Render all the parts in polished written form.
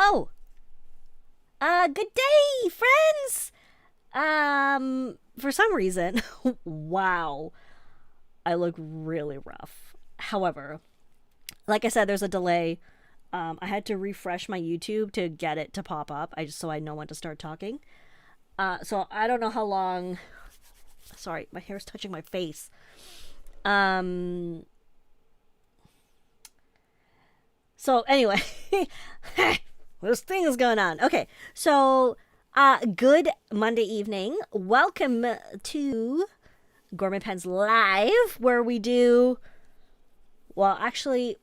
Oh, good day, friends. For some reason, wow, I look really rough. However, like I said, there's a delay. I had to refresh my YouTube to get it to pop up. So I know when to start talking. So I don't know how long. Sorry, my hair's touching my face. So anyway, this thing is going on. Okay, so good Monday evening. Welcome to Gourmet Pens Live, where we do. Well, actually,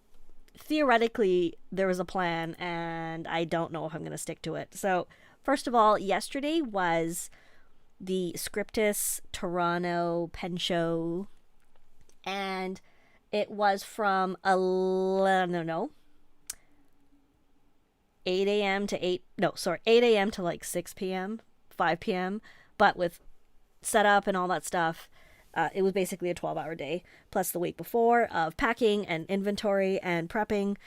theoretically, there was a plan, and I don't know if I'm going to stick to it. So, first of all, yesterday was the Scriptus Toronto Pen Show, and it was from 8 a.m. to 8 a.m. to like 6 p.m., 5 p.m., but with setup and all that stuff. It was basically a 12-hour day, plus the week before of packing and inventory and prepping,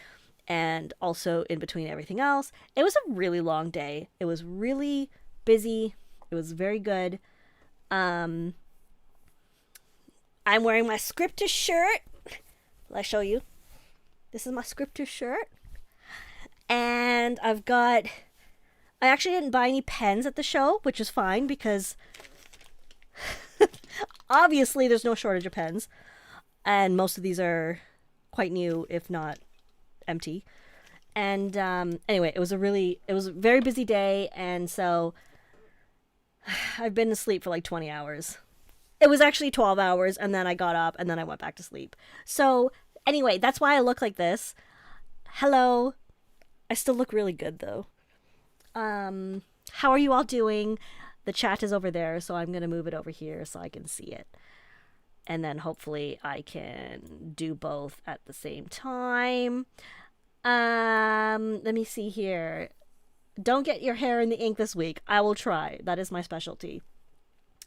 and also in between everything else. It was a really long day. It was really busy. It was very good. I'm wearing my Scriptus shirt. I'll show you. This is my Scriptus shirt. And I actually didn't buy any pens at the show, which is fine because obviously there's no shortage of pens. And most of these are quite new, if not empty. And anyway, it was a very busy day. And so I've been asleep for like 20 hours. It was actually 12 hours, and then I got up, and then I went back to sleep. So anyway, that's why I look like this. Hello. I still look really good, though. How are you all doing? The chat is over there, so I'm going to move it over here so I can see it. And then hopefully I can do both at the same time. Let me see here. Don't get your hair in the ink this week. I will try. That is my specialty.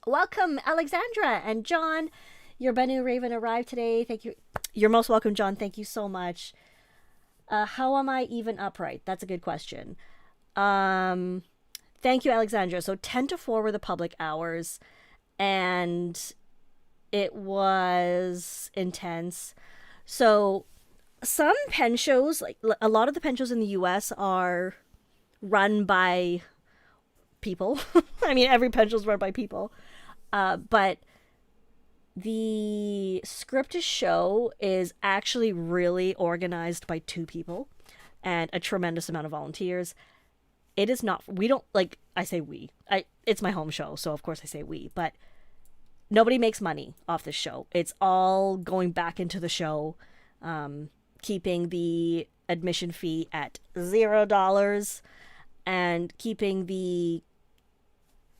Welcome, Alexandra and John. Your Benu Raven arrived today. Thank you. You're most welcome, John. Thank you so much. How am I even upright? That's a good question. Thank you, Alexandra. So 10 to 4 were the public hours, and it was intense. So some pen shows, like a lot of the pen shows in the US are run by people. I mean, every pen show is run by people. But the Scriptus show is actually really organized by 2 people and a tremendous amount of volunteers. It is not, we don't, like, I say we. It's my home show, so of course I say we, but nobody makes money off this show. It's all going back into the show, keeping the admission fee at $0 and keeping the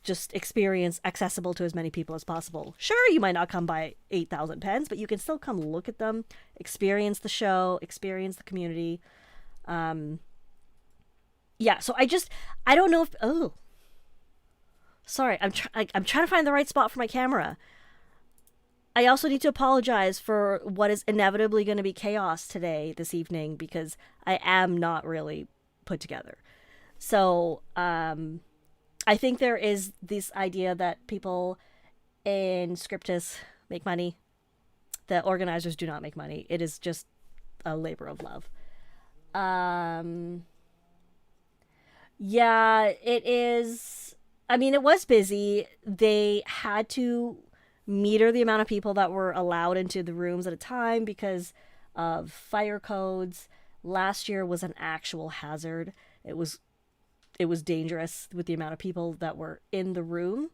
just experience accessible to as many people as possible. Sure, you might not come buy 8,000 pens, but you can still come look at them, experience the show, experience the community. Yeah, so I don't know if, sorry, I'm trying to find the right spot for my camera. I also need to apologize for what is inevitably going to be chaos this evening, because I am not really put together. So, I think there is this idea that people in Scriptus make money. The organizers do not make money. It is just a labor of love. Yeah, it is. I mean, it was busy. They had to meter the amount of people that were allowed into the rooms at a time because of fire codes. Last year was an actual hazard. It was dangerous with the amount of people that were in the room.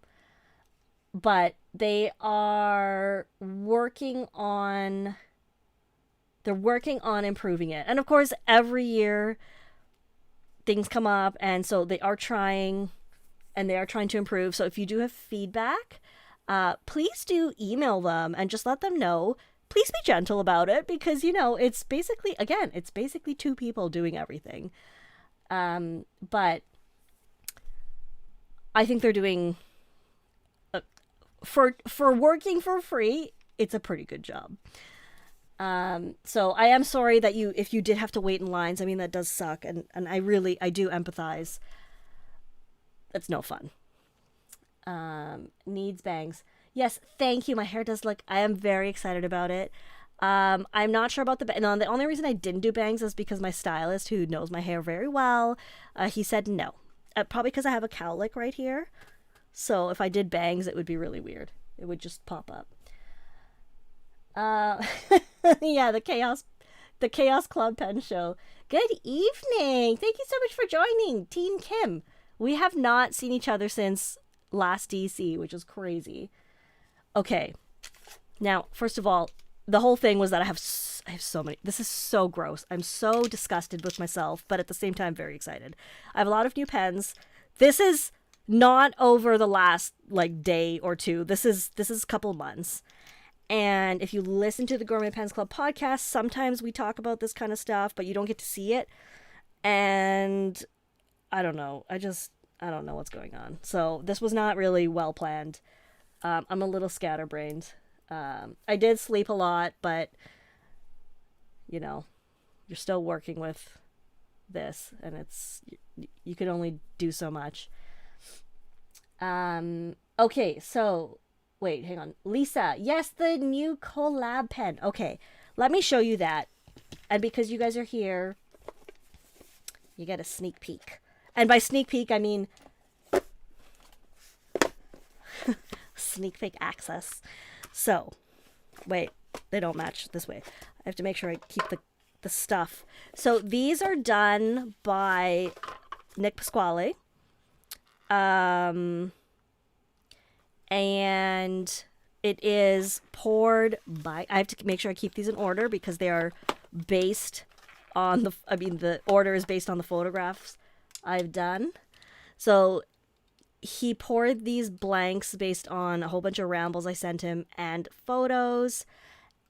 But they're working on improving it. And of course, every year things come up, and so they are trying to improve. So if you do have feedback, please do email them and just let them know. Please be gentle about it, because, it's basically 2 people doing everything. But I think they're doing, for working for free, it's a pretty good job. So I am sorry that if you did have to wait in lines. I mean, that does suck, and I do empathize. It's no fun. Needs bangs. Yes, thank you. My hair does look. I am very excited about it. I'm not sure about no, the only reason I didn't do bangs is because my stylist, who knows my hair very well, he said no. Probably because I have a cowlick right here. So if I did bangs, it would be really weird. It would just pop up. Yeah, the Chaos Club Pen Show. Good evening. Thank you so much for joining, Team Kim. We have not seen each other since last DC, which is crazy. Okay. Now, first of all, the whole thing was that I have so many. This is so gross. I'm so disgusted with myself, but at the same time, very excited. I have a lot of new pens. This is not over the last like day or two. This is a couple months. And if you listen to the Gourmet Pens Club podcast, sometimes we talk about this kind of stuff, but you don't get to see it. And I don't know. I don't know what's going on. So this was not really well planned. I'm a little scatterbrained. I did sleep a lot, but you know, you're still working with this, and you can only do so much. Okay, so wait, hang on. Lisa, yes, the new collab pen. Okay, let me show you that. And because you guys are here, you get a sneak peek. And by sneak peek, I mean sneak peek access. So, wait, they don't match this way. I have to make sure I keep the stuff. So these are done by Nick Pasquale. And it is poured by, I have to make sure I keep these in order because they are based on the order is based on the photographs I've done. So he poured these blanks based on a whole bunch of rambles I sent him and photos.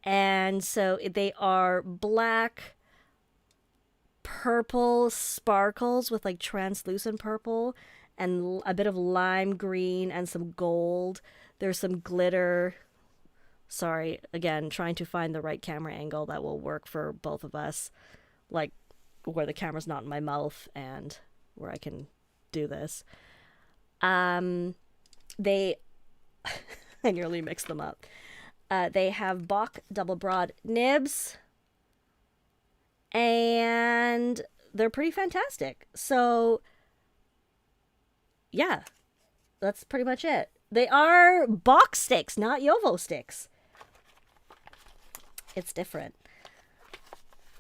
And so they are black, purple sparkles with like translucent purple and a bit of lime green and some gold. There's some glitter. Sorry, again, trying to find the right camera angle that will work for both of us. Like where the camera's not in my mouth and where I can do this. They, I nearly mixed them up. They have Bach double broad nibs, and they're pretty fantastic. So, yeah, that's pretty much it. They are Bach sticks, not Yovo sticks. It's different.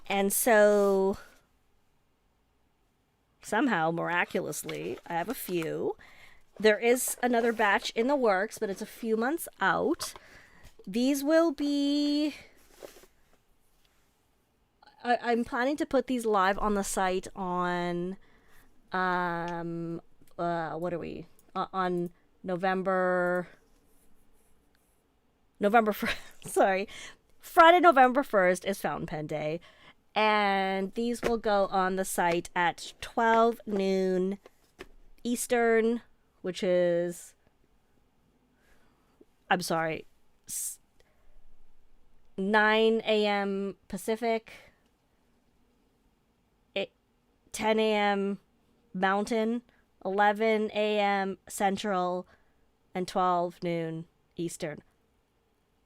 And so, somehow, miraculously, I have a few. There is another batch in the works, but it's a few months out. These will be... I'm planning to put these live on the site on... what are we? On November 1st. Sorry. Friday, November 1st is Fountain Pen Day. And these will go on the site at 12 noon Eastern, which is... I'm sorry. 9 a.m. Pacific, 10 a.m. Mountain, 11 a.m. Central, and 12 noon Eastern.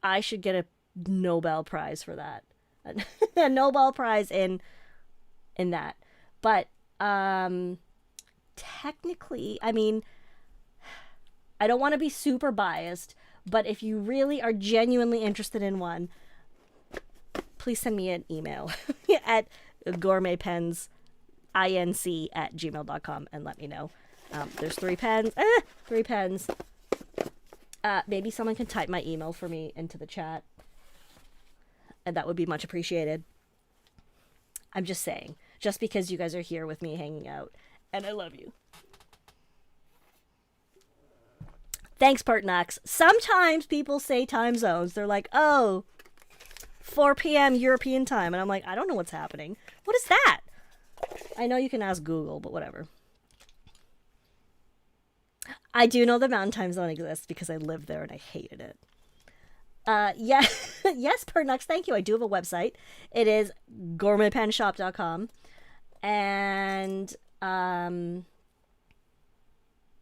I should get a Nobel Prize for that. A Nobel Prize in that. But technically, I mean, I don't want to be super biased, but if you really are genuinely interested in one, please send me an email at gourmetpensinc@gmail.com and let me know. There's 3 pens. 3 pens. Maybe someone can type my email for me into the chat. And that would be much appreciated. I'm just saying. Just because you guys are here with me hanging out. And I love you. Thanks, Pertinax. Sometimes people say time zones. They're like, oh, 4 p.m. European time. And I'm like, I don't know what's happening. What is that? I know you can ask Google, but whatever. I do know the Mountain Time Zone exists because I lived there and I hated it. Yeah, Yes, Pernux, thank you. I do have a website. It is gourmetpenshop.com. And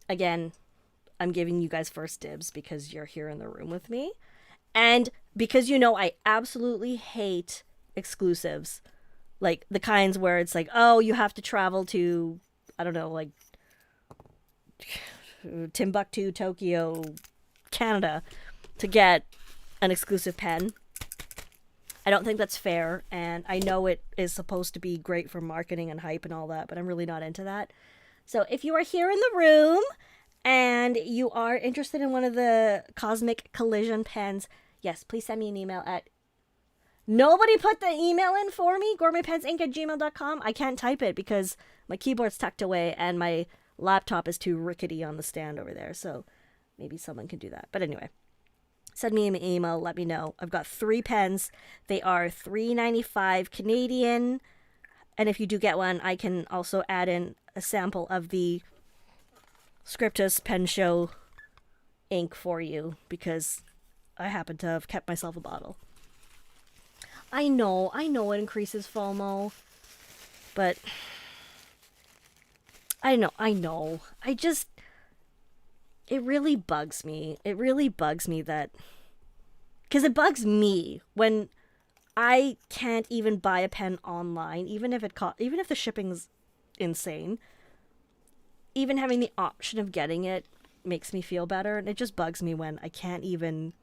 again, I'm giving you guys first dibs because you're here in the room with me. And because I absolutely hate exclusives. Like the kinds where it's like, oh, you have to travel to, I don't know, like Timbuktu, Tokyo, Canada to get an exclusive pen. I don't think that's fair, and I know it is supposed to be great for marketing and hype and all that, but I'm really not into that. So if you are here in the room and you are interested in one of the Cosmic Collision pens, yes, please send me an email at... Nobody put the email in for me, gourmetpensinc@gmail.com. I can't type it because my keyboard's tucked away and my laptop is too rickety on the stand over there, so maybe someone can do that. But anyway, send me an email, let me know. I've got 3 pens. They are $3.95 Canadian, and if you do get one, I can also add in a sample of the Scriptus Pen Show ink for you because I happen to have kept myself a bottle. I know it increases FOMO, but I know. It really bugs me. It really bugs me that, because it bugs me when I can't even buy a pen online, even if the shipping's insane. Even having the option of getting it makes me feel better, and it just bugs me when I can't even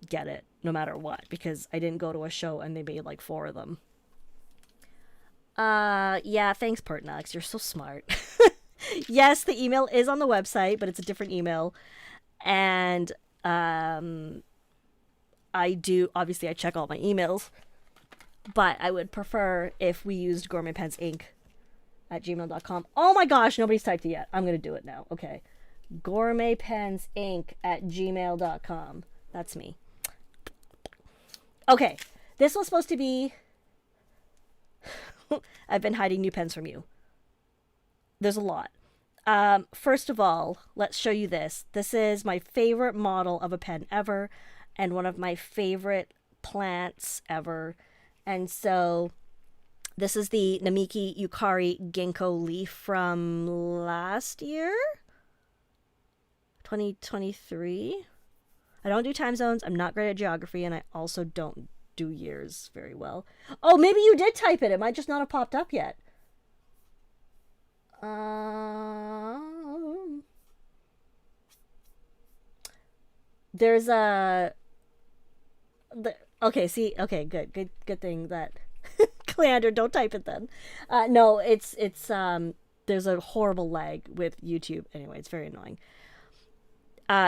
get it no matter what because I didn't go to a show and they made like 4 of them. Yeah, thanks Pertnux, you're so smart. Yes, the email is on the website, but it's a different email. And I check all my emails, but I would prefer if we used gourmetpensinc@gmail.com. Oh my gosh, nobody's typed it yet. I'm gonna do it now. Okay, gourmetpensinc@gmail.com. That's me. Okay, this was supposed to be... I've been hiding new pens from you. There's a lot. First of all, let's show you this. This is my favorite model of a pen ever, and one of my favorite plants ever. And so, this is the Namiki Yukari Ginkgo leaf from last year? 2023? I don't do time zones, I'm not great at geography, and I also don't do years very well. Oh, maybe you did type it. It might just not have popped up yet. There's a... Okay, see? Okay, good thing that... Cleander, don't type it then. No, it's there's a horrible lag with YouTube. Anyway, it's very annoying.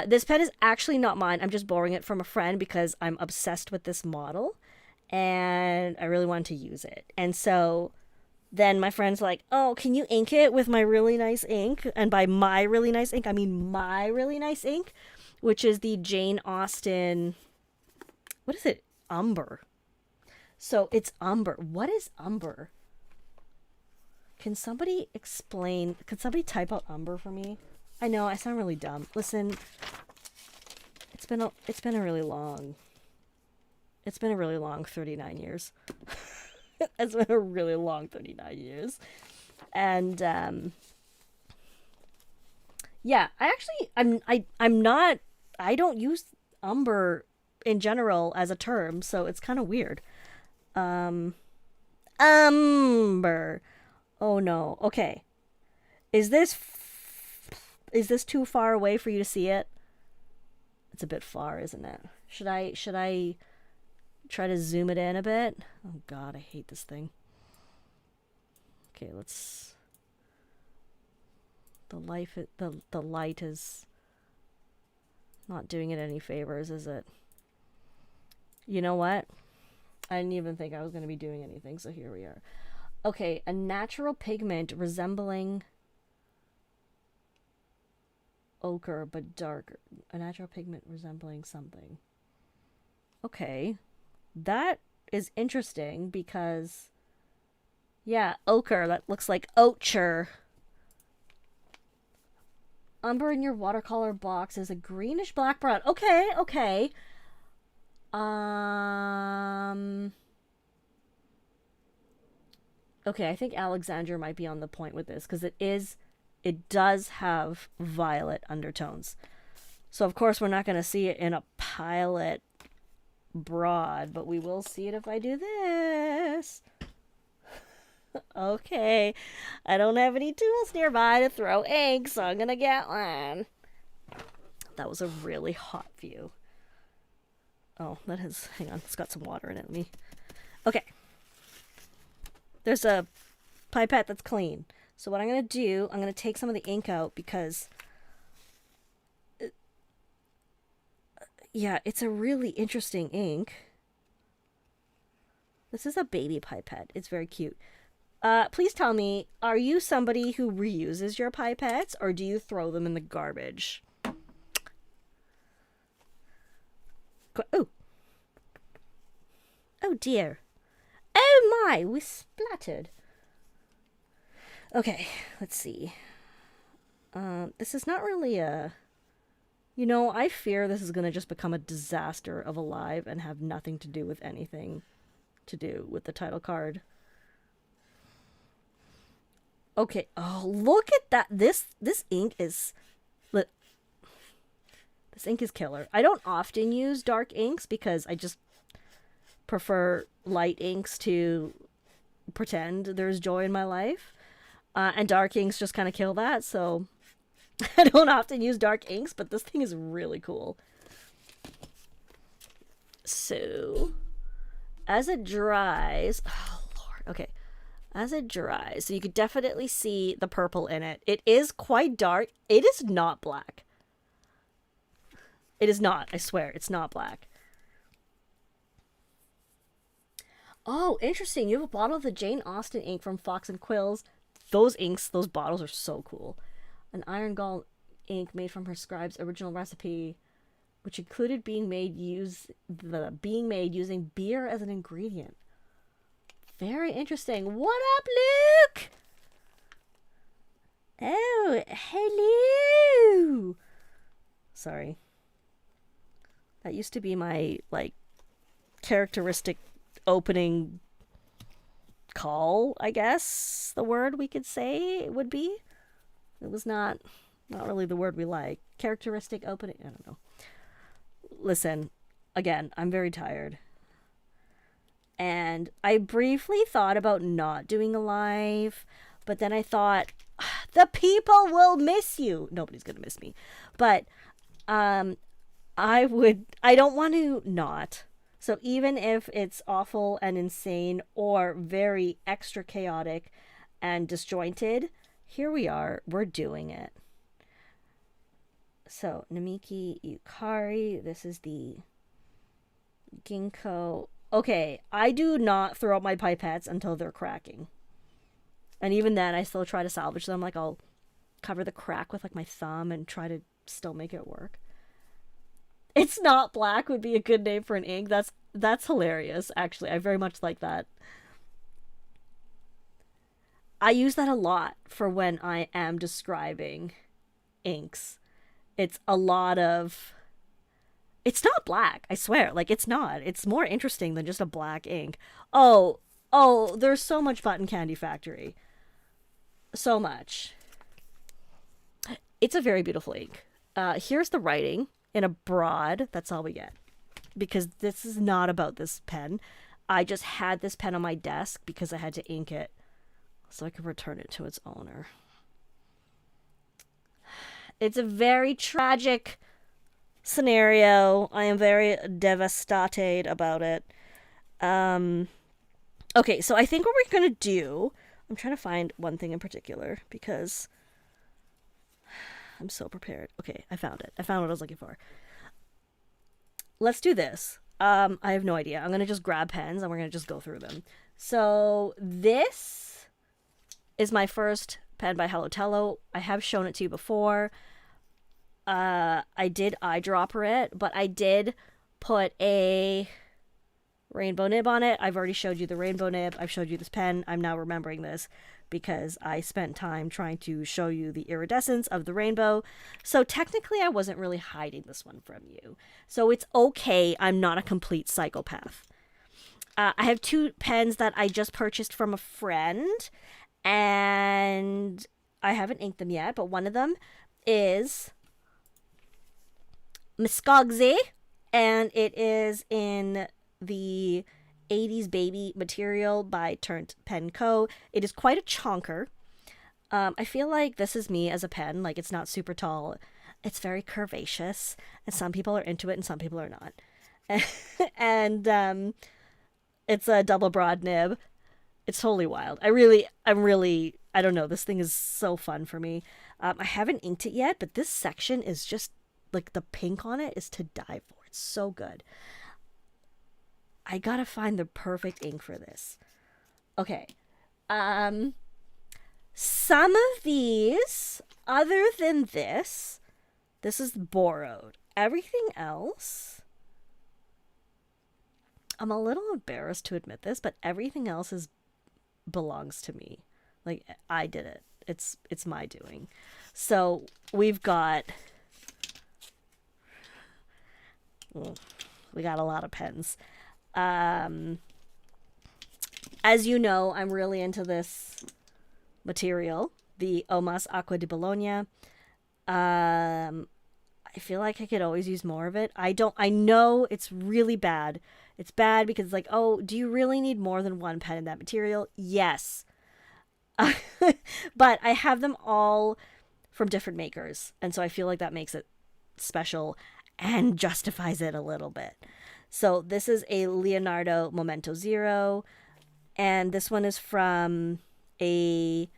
This pen is actually not mine. I'm just borrowing it from a friend because I'm obsessed with this model and I really wanted to use it. And so then my friend's like, oh, can you ink it with my really nice ink? And by my really nice ink, I mean my really nice ink, which is the Jane Austen, what is it? Umber. So it's umber. What is umber? Can somebody explain? Could somebody type out umber for me? I know I sound really dumb. Listen, it's been a really long 39 years. It's been a really long 39 years. And yeah, I don't use umber in general as a term, so it's kind of weird. Umber. Oh no. Okay. Is this too far away for you to see it? It's a bit far, isn't it? Should I try to zoom it in a bit? Oh god, I hate this thing. Okay, let's... The light is not doing it any favors, is it? You know what? I didn't even think I was going to be doing anything, so here we are. Okay, a natural pigment resembling ochre but darker. A natural pigment resembling something. Okay, that is interesting because, yeah, ochre, that looks like ochre. Umber in your watercolor box is a greenish black brown. Okay, okay. Um. Okay, I think Alexandra might be on the point with this because it does have violet undertones. So of course we're not going to see it in a pilot broad, but we will see it if I do this. Okay, I don't have any tools nearby to throw ink, so I'm going to get one. That was a really hot view. Oh, that has, hang on, it's got some water in it. Let me, okay. There's a pipette that's clean. So what I'm going to do, I'm going to take some of the ink out because, yeah, it's a really interesting ink. This is a baby pipette. It's very cute. Please tell me, are you somebody who reuses your pipettes or do you throw them in the garbage? Oh. Oh dear. Oh my, we splattered. Okay, let's see. This is not really a... You know, I fear this is going to just become a disaster of a live and have nothing to do with anything to do with the title card. Okay, oh, look at that. This ink is... This ink is killer. I don't often use dark inks because I just prefer light inks to pretend there's joy in my life. And dark inks just kind of kill that, so I don't often use dark inks, but this thing is really cool. So, as it dries... Oh, Lord. Okay. As it dries, so you could definitely see the purple in it. It is quite dark. It is not black. It is not. I swear, it's not black. Oh, interesting. You have a bottle of the Jane Austen ink from Fox and Quills. Those inks, those bottles are so cool. An iron gall ink made from her scribe's original recipe, which included being made using beer as an ingredient. Very interesting. What up, Luke? Oh, hello. Sorry. That used to be my, like, characteristic opening call, I guess, the word we could say it would be. It was not really the word we like. Characteristic opening, I don't know. Listen, again, I'm very tired. And I briefly thought about not doing a live, but then I thought, the people will miss you. Nobody's gonna miss me. But I don't want to not. So even if it's awful and insane or very extra chaotic and disjointed, here we are. We're doing it. So Namiki Yukari, this is the ginkgo. Okay, I do not throw out my pipettes until they're cracking. And even then, I still try to salvage them. Like, I'll cover the crack with, like, my thumb and try to still make it work. It's not black would be a good name for an ink. That's hilarious, actually. I very much like that. I use that a lot for when I am describing inks. It's a lot of... It's not black, I swear. Like, it's not. It's more interesting than just a black ink. Oh, there's so much Button Candy Factory. So much. It's a very beautiful ink. Here's the writing in a broad. That's all we get. Because this is not about this pen. I just had this pen on my desk because I had to ink it so I could return it to its owner. It's a very tragic scenario. I am very devastated about it. Okay, so I think what we're gonna do... I'm trying to find one thing in particular because I'm so prepared. Okay, I found it. I found what I was looking for. Let's do this. I have no idea. I'm gonna just grab pens and we're gonna just go through them. So this is my first pen by Hello Tello. I have shown it to you before. I did eyedropper it, but I did put a rainbow nib on it. I've already showed you the rainbow nib. I've showed you this pen. I'm now remembering this. because I spent time trying to show you the iridescence of the rainbow. So technically I wasn't really hiding this one from you. So it's okay. I'm not a complete psychopath. I have 2 pens that I just purchased from a friend, and I haven't inked them yet, but one of them is Muscogze, and it is in the 80s Baby material by Turnt Pen Co. It is quite a chonker. I feel like this is me as a pen. Like, it's not super tall. It's very curvaceous, and some people are into it and some people are not. And it's a double broad nib. It's totally wild. I don't know. This thing is so fun for me. I haven't inked it yet, but this section is just, like, the pink on it is to die for. It's so good. I gotta find the perfect ink for this. Okay. Some of these, other than this is borrowed. Everything else, I'm a little embarrassed to admit this, but everything else belongs to me. Like, I did it. It's my doing. So we've got we got a lot of pens. As you know, I'm really into this material, the Omas Acqua di Bologna. I feel like I could always use more of it. I know it's really bad. It's bad because it's like, oh, do you really need more than one pen in that material? Yes. But I have them all from different makers. And so I feel like that makes it special and justifies it a little bit. So this is a Leonardo Momento Zero. And this one is from a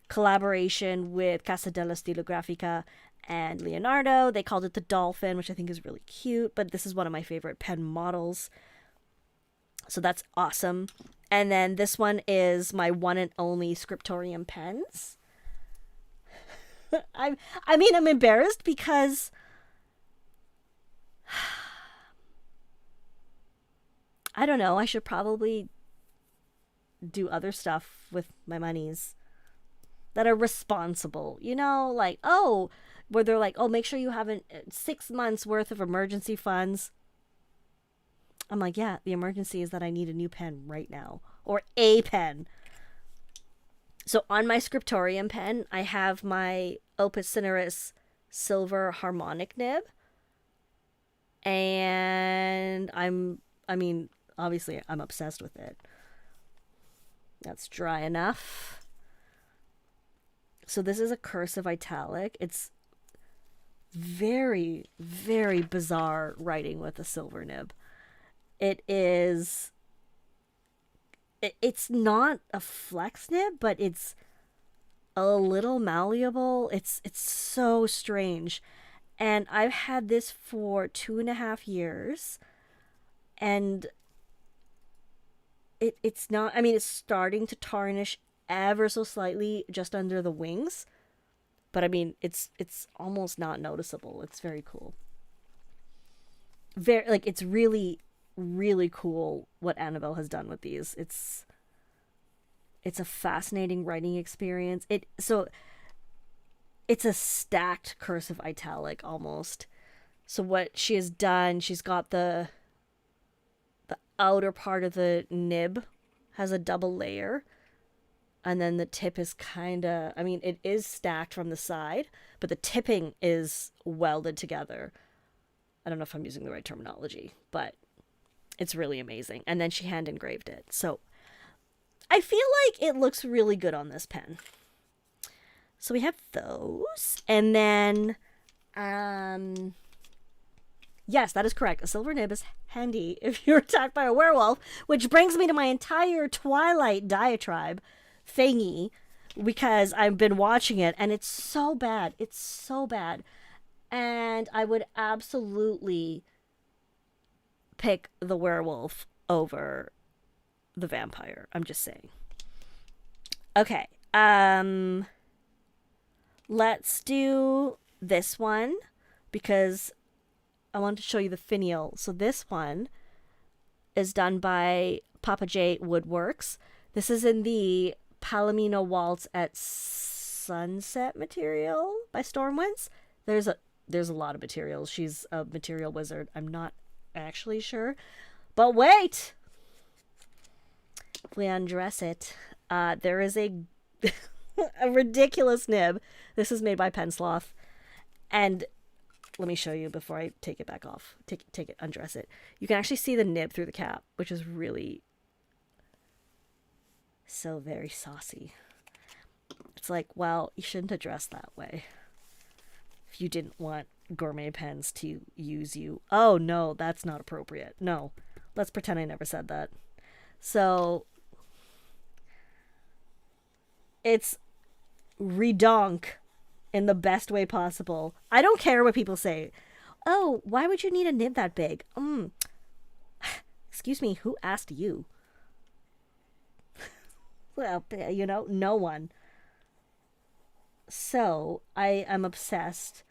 collaboration with Casa della Stilografica and Leonardo. They called it the Dolphin, which I think is really cute. But this is one of my favorite pen models. So that's awesome. And then this one is my one and only Scriptorium pens. I'm embarrassed because I don't know. I should probably do other stuff with my monies that are responsible. You know, like, oh, where they're like, oh, make sure you have 6 months worth of emergency funds. I'm like, yeah, the emergency is that I need a new pen right now, or a pen. So on my Scriptorium pen, I have my Opus Cineris silver harmonic nib. And obviously I'm obsessed with it. That's dry enough. So this is a cursive italic. It's very, very bizarre writing with a silver nib. It's not a flex nib, but it's a little malleable. It's so strange. And I've had this for 2.5 years. And it's not, it's starting to tarnish ever so slightly just under the wings. But it's almost not noticeable. It's very cool. It's really, really cool what Annabelle has done with these. It's a fascinating writing experience. It's a stacked cursive italic almost. So what she has done, she's got the outer part of the nib has a double layer. And then the tip is it is stacked from the side, but the tipping is welded together. I don't know if I'm using the right terminology, but it's really amazing. And then she hand engraved it. So I feel like it looks really good on this pen. So we have those. And then, yes, that is correct. A silver nib is handy if you're attacked by a werewolf, which brings me to my entire Twilight diatribe thingy, because I've been watching it and it's so bad. It's so bad. And I would absolutely pick the werewolf over the vampire. I'm just saying. Okay. Let's do this one because I want to show you the finial. So this one is done by Papa J Woodworks. This is in the Palomino Waltz at Sunset material by Stormwinds. There's a lot of materials. She's a material wizard. I'm not actually sure. But wait! If we undress it, there is a a ridiculous nib. This is made by Pensloth. And let me show you before I take it back off. Take it, undress it. You can actually see the nib through the cap, which is really so very saucy. It's like, well, you shouldn't have dressed that way if you didn't want Gourmet pens to use you. Oh no, that's not appropriate. No, let's pretend I never said that. So it's redonk in the best way possible. I don't care what people say. Oh, why would you need a nib that big? Excuse me, who asked you? Well, you know, no one. So, I am obsessed.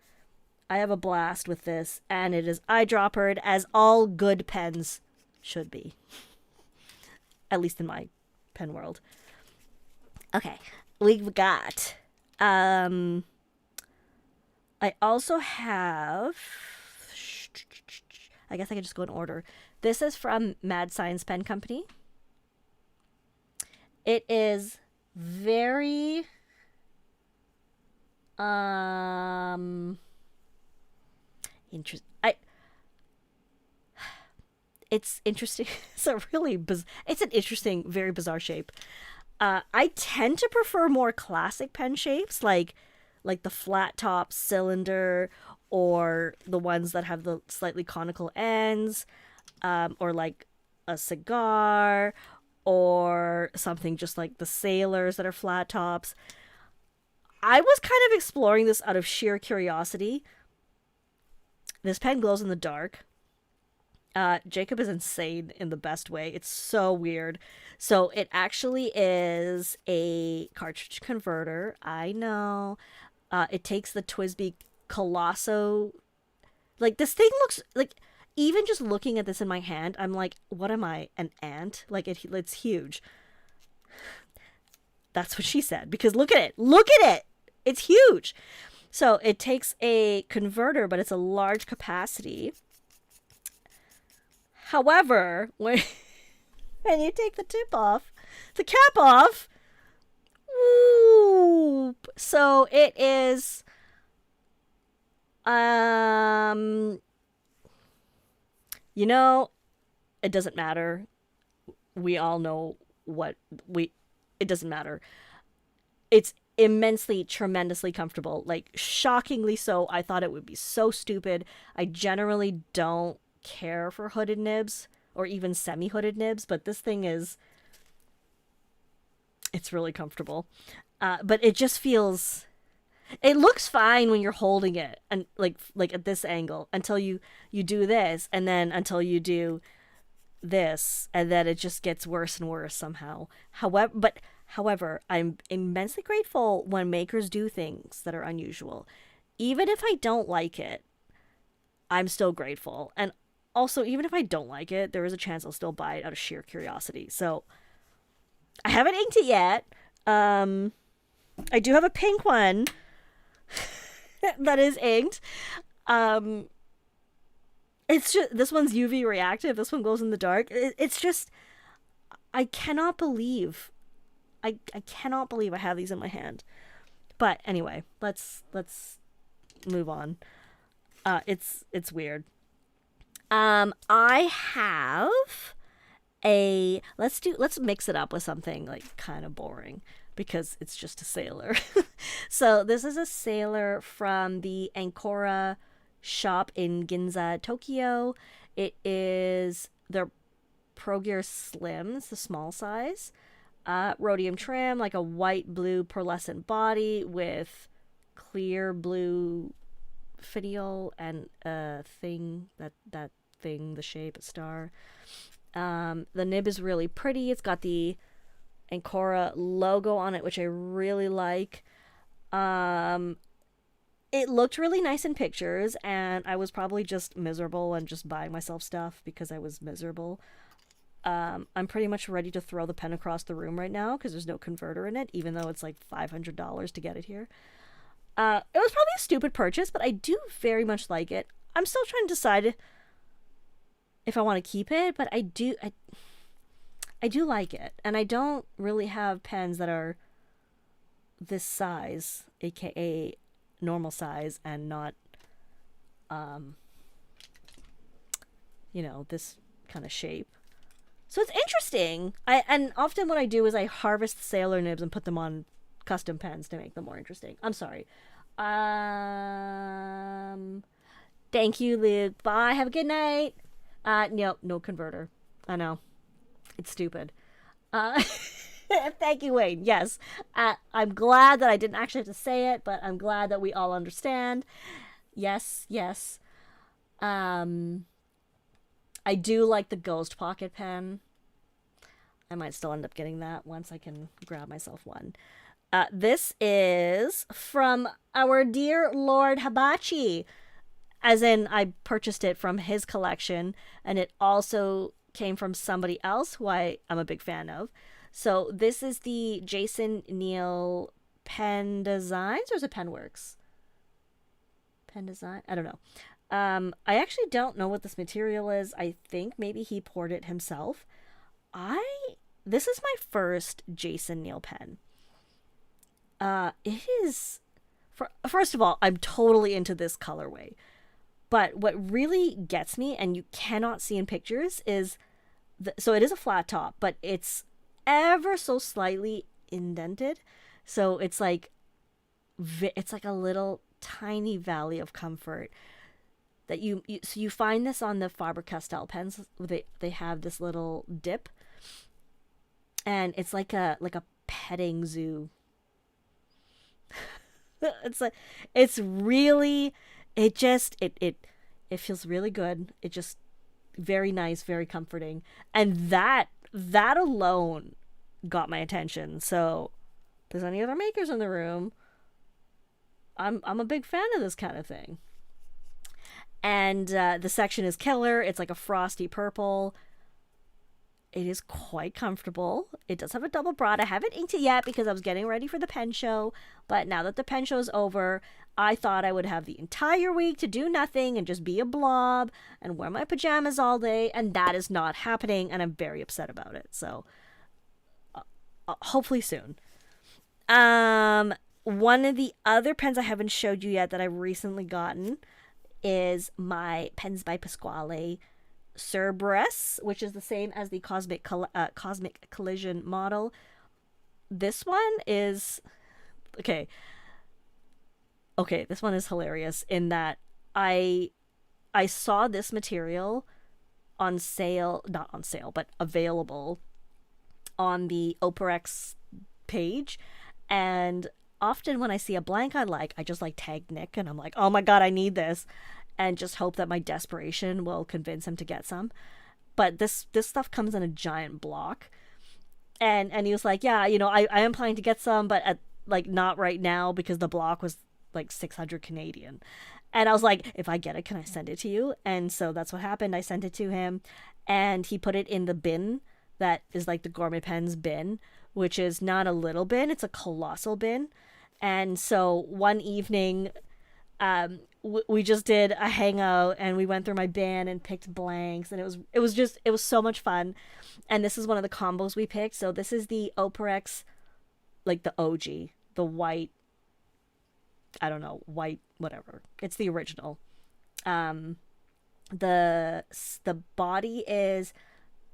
I have a blast with this, and it is eyedroppered, as all good pens should be. At least in my pen world. Okay, we've got... I also have... I guess I could just go in order. This is from Mad Science Pen Company. It is very... interesting. It's interesting. It's a really it's an interesting, very bizarre shape. I tend to prefer more classic pen shapes, like the flat top cylinder, or the ones that have the slightly conical ends, or like a cigar, or something just like the sailors that are flat tops. I was kind of exploring this out of sheer curiosity. This pen glows in the dark. Jacob is insane in the best way. It's so weird. So it actually is a cartridge converter. I know. It takes the TWSBI Colosso. Like, this thing looks like, even just looking at this in my hand, I'm like, what am I, an ant? Like, it's huge. That's what she said, because look at it. Look at it. It's huge. So it takes a converter, but it's a large capacity. However, when you take the tip off, the cap off, whoop, so it is, you know, it doesn't matter. We all know it doesn't matter. It's immensely, tremendously comfortable, like shockingly so. I thought it would be so stupid. I generally don't care for hooded nibs or even semi-hooded nibs, but this thing it's really comfortable. But it just feels, it looks fine when you're holding it, and like at this angle, until you do this, and then until you do this, and then it just gets worse and worse somehow. However, I'm immensely grateful when makers do things that are unusual. Even if I don't like it, I'm still grateful. And also, even if I don't like it, there is a chance I'll still buy it out of sheer curiosity. So, I haven't inked it yet. I do have a pink one that is inked. It's just, this one's UV reactive. This one glows in the dark. It's just, I cannot believe I have these in my hand. But anyway, let's move on. It's weird. I have let's mix it up with something like kind of boring, because it's just a sailor. So this is a sailor from the Ankora shop in Ginza, Tokyo. It is their Pro Gear Slims, the small size. Rhodium trim, like a white blue pearlescent body with clear blue finial and a thing, that thing, the shape, a star. The nib is really pretty. It's got the Ankora logo on it, which I really like. It looked really nice in pictures, and I was probably just miserable and just buying myself stuff because I was miserable. I'm pretty much ready to throw the pen across the room right now because there's no converter in it, even though it's like $500 to get it here. It was probably a stupid purchase, but I do very much like it. I'm still trying to decide if I want to keep it, but I do like it. And I don't really have pens that are this size, aka normal size, and not this kind of shape. So it's interesting. And often what I do is I harvest sailor nibs and put them on custom pens to make them more interesting. I'm sorry. Thank you, Luke. Bye. Have a good night. No converter. I know. It's stupid. Thank you, Wayne. Yes. I'm glad that I didn't actually have to say it, but I'm glad that we all understand. Yes. I do like the Ghost Pocket pen. I might still end up getting that once I can grab myself one. This is from our dear Lord Hibachi. As in, I purchased it from his collection, and it also came from somebody else who I'm a big fan of. So this is the Jason Neal Pen Designs, or is it Penworks? Pen Design? I don't know. I actually don't know what this material is. I think maybe he poured it himself. This is my first Jason Neal pen. It is, first of all, I'm totally into this colorway. But what really gets me, and you cannot see in pictures, is, so it is a flat top, but it's ever so slightly indented. So it's like a little tiny valley of comfort that so you find this on the Faber-Castell pens. They have this little dip, and it's like a petting zoo. It feels really good. It just very nice, very comforting, and that alone got my attention. So if there's any other makers in the room, I'm a big fan of this kind of thing. And the section is killer. It's like a frosty purple. It is quite comfortable. It does have a double broad. I haven't inked it yet because I was getting ready for the pen show. But now that the pen show is over, I thought I would have the entire week to do nothing and just be a blob and wear my pajamas all day. And that is not happening. And I'm very upset about it. So hopefully soon. One of the other pens I haven't showed you yet that I've recently gotten is my Pens by Pasquale Cerberus, which is the same as the Cosmic Collision model. This one is okay, this one is hilarious in that I saw this material on sale, not on sale, but available on the Operex page, and often when I see a blank I just tag Nick and I'm like, oh my god, I need this, and just hope that my desperation will convince him to get some. But this stuff comes in a giant block, and he was like, yeah, I am planning to get some, but at not right now because the block was 600 Canadian. And I was like, if I get it, can I send it to you? And so that's what happened. I sent it to him, and he put it in the bin that is the Gourmet Pens bin, which is not a little bin, it's a colossal bin. And so one evening, we just did a hangout and we went through my bin and picked blanks, and it was so much fun. And this is one of the combos we picked. So this is the Operex, the OG, the white, I don't know, white whatever, it's the original. The body is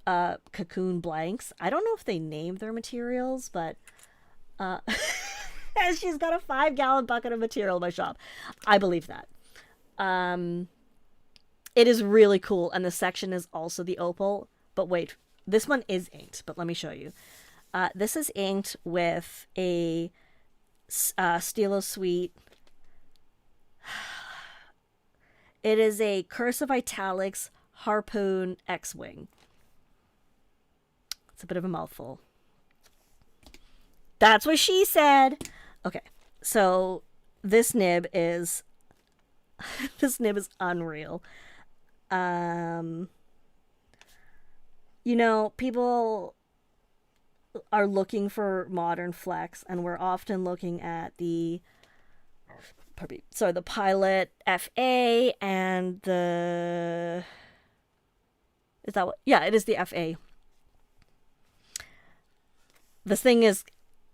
cocoon blanks. I don't know if they name their materials, but she's got a 5-gallon bucket of material in my shop. I believe that. It is really cool, and the section is also the opal. But wait, this one is inked, but let me show you. This is inked with a Stilo Suite. It is a Cursive Italics Harpoon X-Wing. It's a bit of a mouthful. That's what she said. Okay, so this nib is unreal. You know, people are looking for modern flex, and we're often looking at the the Pilot FA and the is that what? Yeah, it is the FA. This thing is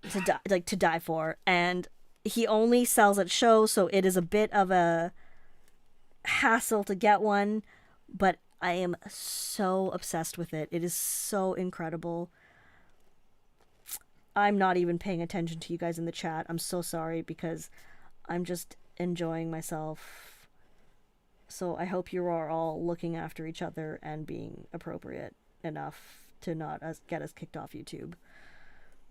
to die for, and he only sells at shows, so it is a bit of a hassle to get one, but I am so obsessed with it. It is so incredible. I'm not even paying attention to you guys in the chat. I'm so sorry because I'm just enjoying myself. So I hope you are all looking after each other and being appropriate enough to not get us kicked off YouTube.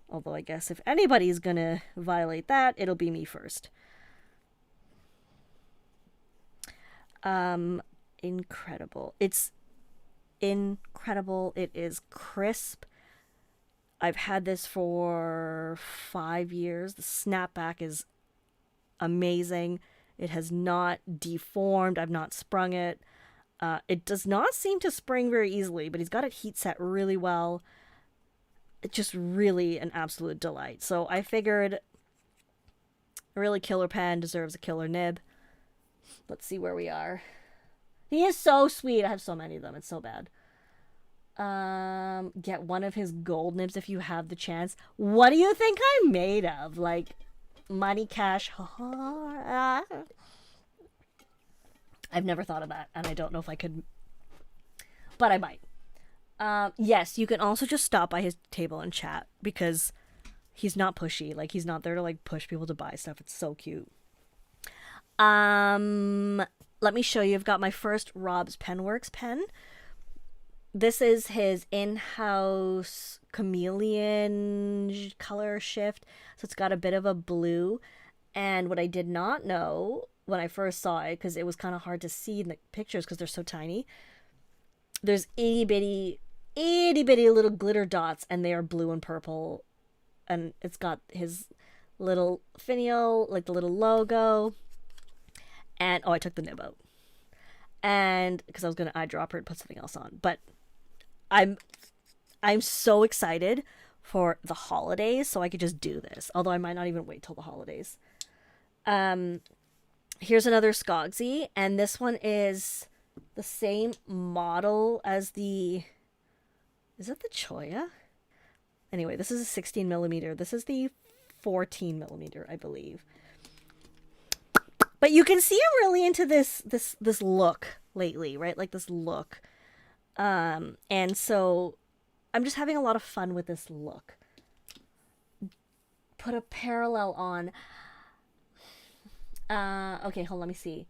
Although I guess if anybody's gonna violate that, it'll be me first. Incredible. It's incredible. It is crisp. I've had this for 5 years. The snapback is amazing. It has not deformed. I've not sprung it. It does not seem to spring very easily, but he's got it heat set really well. It's just really an absolute delight. So I figured a really killer pen deserves a killer nib. Let's see where we are. He is so sweet. I have so many of them. It's so bad. Get one of his gold nibs if you have the chance. What do you think I'm made of? Like, money, cash. I've never thought of that, and I don't know if I could, but I might. Yes, you can also just stop by his table and chat because he's not pushy. Like, he's not there to like push people to buy stuff. It's so cute. Let me show you. I've got my first Rob's Penworks pen. This is his in-house chameleon color shift. So it's got a bit of a blue. And what I did not know when I first saw it, because it was kind of hard to see in the pictures because they're so tiny, there's itty bitty little glitter dots, and they are blue and purple. And it's got his little finial, like the little logo. And, oh, I took the nib out. And, because I was going to eyedropper and put something else on. But I'm so excited for the holidays, so I could just do this. Although I might not even wait till the holidays. Here's another Skogsy, and this one is the same model as the... Is it the Choya? Anyway, this is a 16 millimeter. This is the 14 millimeter, I believe. But you can see I'm really into this look lately, right? Like this look. And so I'm just having a lot of fun with this look. Put a parallel on. Okay, hold on, let me see.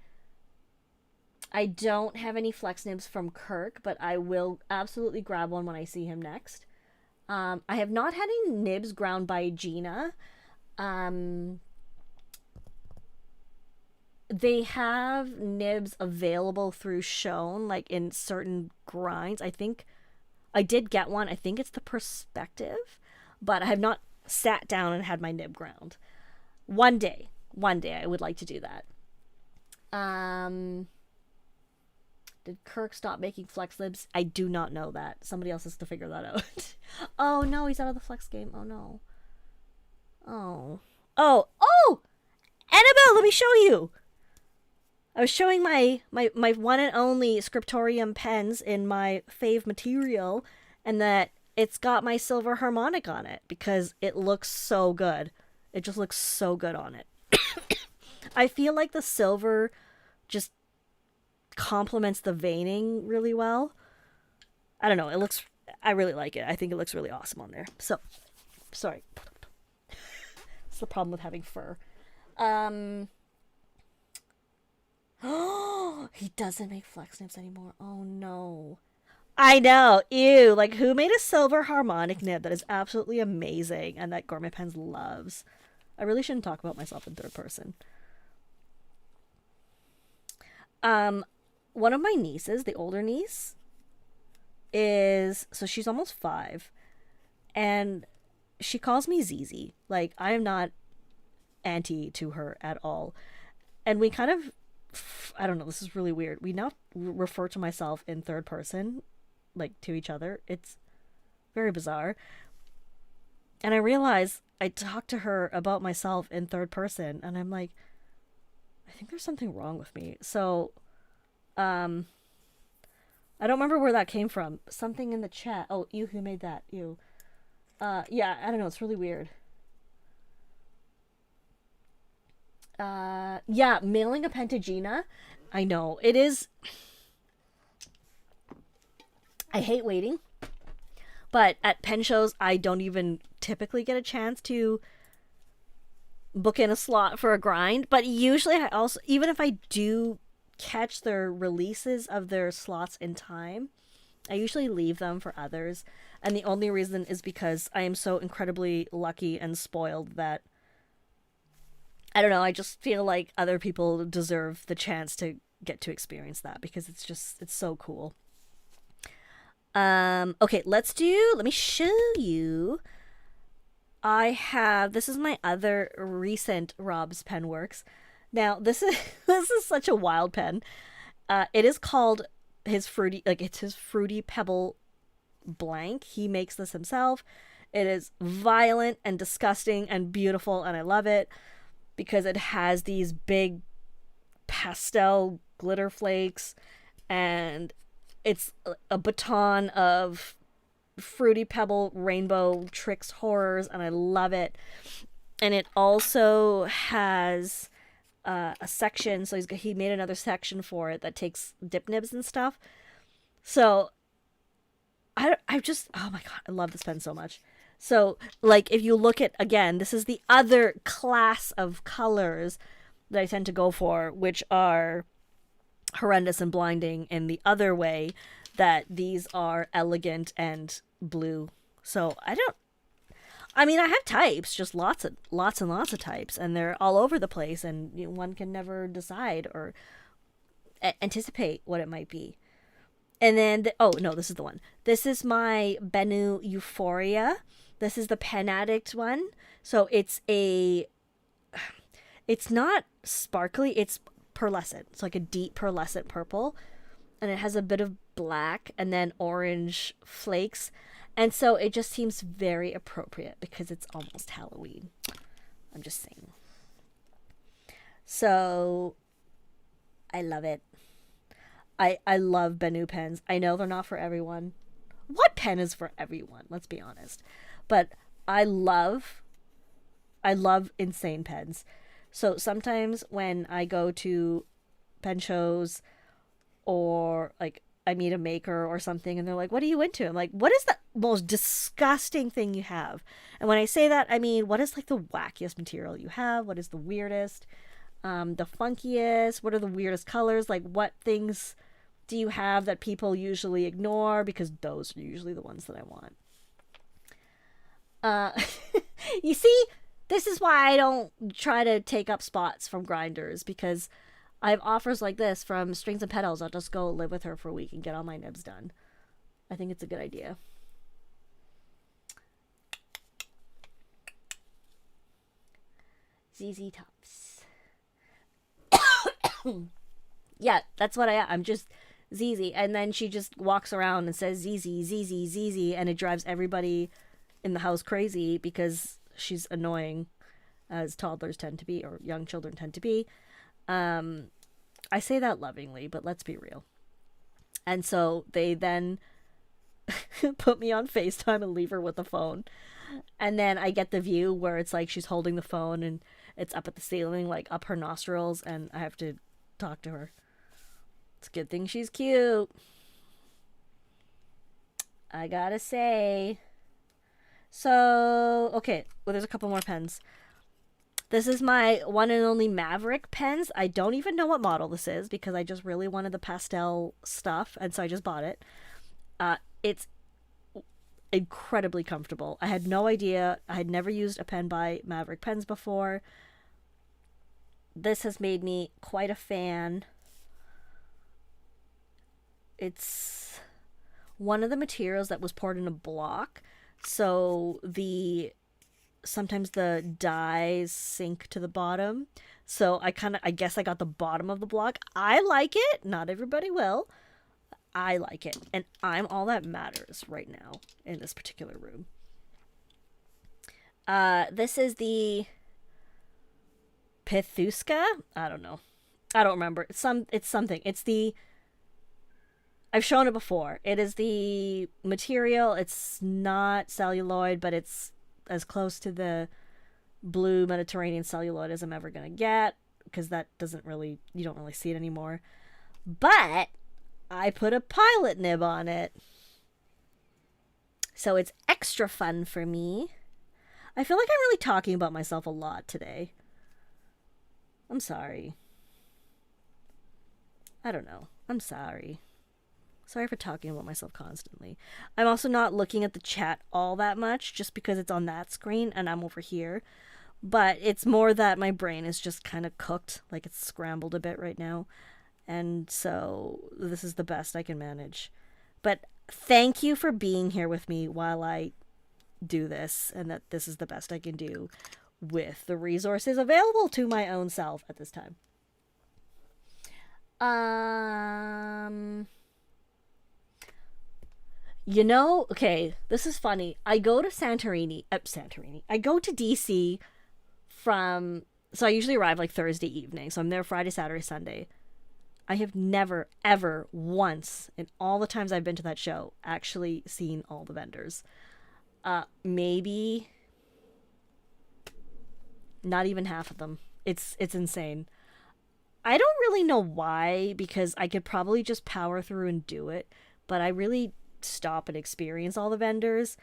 I don't have any flex nibs from Kirk, but I will absolutely grab one when I see him next. I have not had any nibs ground by Gina. They have nibs available through Shown, like in certain grinds. I think I did get one. I think it's the Perspective, but I have not sat down and had my nib ground. One day I would like to do that. Did Kirk stop making flex nibs? I do not know that. Somebody else has to figure that out. Oh no, he's out of the flex game. Oh no. Oh, Annabelle, let me show you. I was showing my one and only Scriptorium pens in my fave material, and that it's got my silver harmonic on it because it looks so good. It just looks so good on it. I feel like the silver just complements the veining really well. I don't know. I really like it. I think it looks really awesome on there. So, sorry. It's the problem with having fur. Oh, he doesn't make flex nibs anymore. Oh no. I know. Ew. Like, who made a silver harmonic nib that is absolutely amazing and that Gourmet Pens loves? I really shouldn't talk about myself in third person. One of my nieces, the older niece, so she's almost 5, and she calls me Zizi. Like, I am not auntie to her at all. And we kind of, I don't know, this is really weird. We now refer to myself in third person like to each other. It's very bizarre. And I realize I talk to her about myself in third person, and I'm like, I think there's something wrong with me. So, I don't remember where that came from. Something in the chat. Oh, you who made that? You. Yeah, I don't know. It's really weird. Yeah, mailing a pen to Gina. I know it is. I hate waiting, but at pen shows, I don't even typically get a chance to book in a slot for a grind. But usually, I also, even if I do catch their releases of their slots in time, I usually leave them for others. And the only reason is because I am so incredibly lucky and spoiled that I don't know, I just feel like other people deserve the chance to get to experience that because it's so cool. Okay, let me show you. This is my other recent Rob's Penworks. Now, this is this is such a wild pen. It is called it's his Fruity Pebble blank. He makes this himself. It is violent and disgusting and beautiful, and I love it because it has these big pastel glitter flakes, and it's a baton of Fruity Pebble rainbow tricks horrors, and I love it. And it also has a section, so he made another section for it that takes dip nibs and stuff. So I just, oh my god, I love this pen so much. So, like, if you look at, again, this is the other class of colors that I tend to go for, which are horrendous and blinding in the other way, that these are elegant and blue. So, I have types, just lots and lots of types, and they're all over the place, and one can never decide or anticipate what it might be. And then, oh no, this is the one. This is my Bennu Euphoria. This is the Pen Addict one. So it's not sparkly, it's pearlescent. It's like a deep pearlescent purple. And it has a bit of black and then orange flakes. And so it just seems very appropriate because it's almost Halloween. I'm just saying. So I love it. I love Bennu pens. I know they're not for everyone. What pen is for everyone? Let's be honest. But I love insane pens. So sometimes when I go to pen shows or like I meet a maker or something and they're like, what are you into? I'm like, what is the most disgusting thing you have? And when I say that, I mean, what is like the wackiest material you have? What is the weirdest? The funkiest? What are the weirdest colors? Like, what things do you have that people usually ignore? Because those are usually the ones that I want. You see, this is why I don't try to take up spots from grinders, because I have offers like this from Strings and Petals. I'll just go live with her for a week and get all my nibs done. I think it's a good idea. ZZ Tops. Yeah, that's what I'm just ZZ. And then she just walks around and says ZZ, ZZ, ZZ, and it drives everybody in the house crazy because she's annoying, as toddlers tend to be, or young children tend to be. I say that lovingly, but let's be real. And so they then put me on FaceTime and leave her with the phone. And then I get the view where it's like she's holding the phone and it's up at the ceiling, like up her nostrils, and I have to talk to her. It's a good thing she's cute, I gotta say. So, okay, well, there's a couple more pens. This is my one and only Maverick pens. I don't even know what model this is because I just really wanted the pastel stuff, and so I just bought it. It's incredibly comfortable. I had no idea. I had never used a pen by Maverick Pens before. This has made me quite a fan. It's one of the materials that was poured in a block, so sometimes the dyes sink to the bottom. So I guess I got the bottom of the block. I like it. Not everybody will. I like it, and I'm all that matters right now in this particular room. This is the Pithuska? I don't know. I don't remember. It's something. It's the... I've shown it before. It is the material. It's not celluloid, but it's as close to the blue Mediterranean celluloid as I'm ever going to get, because that doesn't really... You don't really see it anymore. But I put a pilot nib on it. So it's extra fun for me. I feel like I'm really talking about myself a lot today. I'm sorry. I don't know. I'm sorry. Sorry for talking about myself constantly. I'm also not looking at the chat all that much just because it's on that screen and I'm over here. But it's more that my brain is just kind of cooked. Like it's scrambled a bit right now. And so this is the best I can manage. But thank you for being here with me while I do this, and that this is the best I can do with the resources available to my own self at this time. You know, okay, this is funny. I go to Santorini. I go to DC from... So I usually arrive like Thursday evening. So I'm there Friday, Saturday, Sunday. I have never, ever, once, in all the times I've been to that show, actually seen all the vendors. Maybe not even half of them. It's insane. I don't really know why, because I could probably just power through and do it, but I really stop and experience all the vendors.